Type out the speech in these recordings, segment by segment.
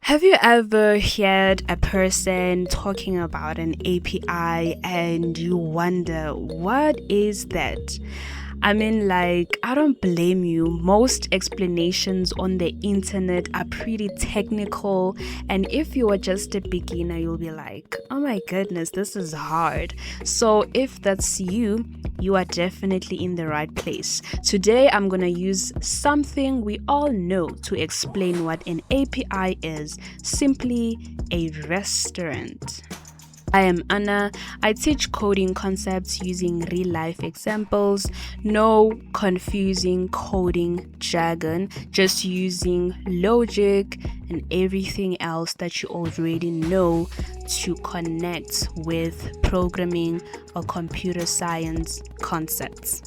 Have you ever heard a person talking about an API and you wonder, what is that? I mean, I don't blame you. Most explanations on the internet are pretty technical, and if you are just a beginner, you'll be like, oh my goodness, this is hard. So, if that's you, you are definitely in the right place. Today, I'm gonna use something we all know to explain what an API is, simply a restaurant. I am Anna. I teach coding concepts using real life examples. No confusing coding jargon, just using logic and everything else that you already know to connect with programming or computer science concepts.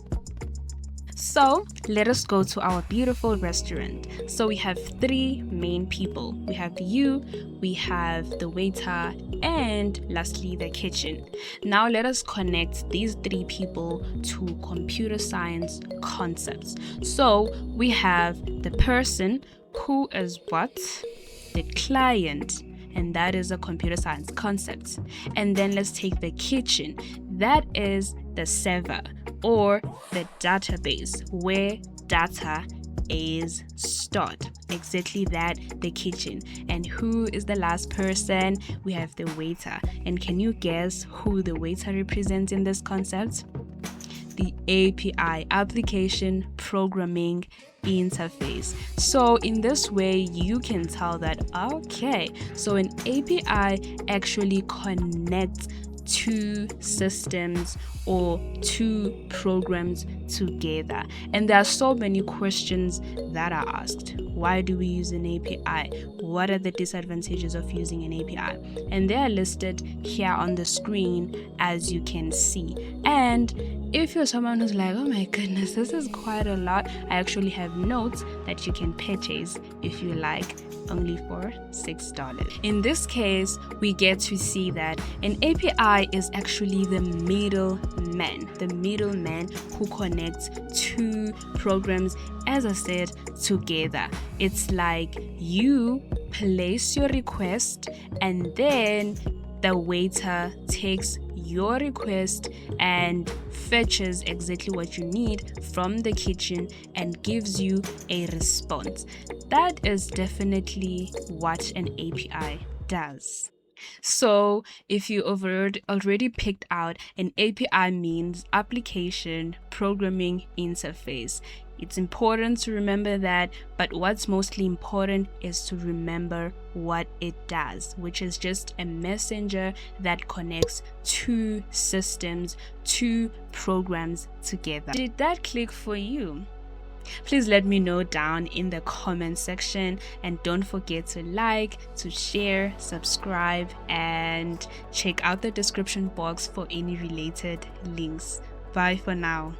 So let us go to our beautiful restaurant. So we have three main people. We have you, we have the waiter, and lastly the kitchen. Now let us connect these three people to computer science concepts. So we have the person, who is what? The client, and that is a computer science concept. And then let's take the kitchen. That is the server or the database where data is stored. Exactly that, the kitchen. And who is the last person? We have the waiter. And can you guess who the waiter represents in this concept? The API, application programming interface. So in this way you can tell that, okay, so an API actually connects two systems or two programs together. And there are so many questions that are asked. Why do we use an API? What are the disadvantages of using an API? And they are listed here on the screen, as you can see. And if you're someone who's like, oh my goodness, this is quite a lot, I actually have notes that you can purchase if you like, only for $6. In this case, we get to see that an API is actually the middleman who connects two programs, as I said, together. It's like you place your request and then the waiter takes your request and fetches exactly what you need from the kitchen and gives you a response. That is definitely what an API does. So, if you already picked out, an API means application programming interface. It's important to remember that, but what's mostly important is to remember what it does, which is just a messenger that connects two systems, two programs together. Did that click for you? Please let me know down in the comment section, and don't forget to like, to share, subscribe, and check out the description box for any related links. Bye for now.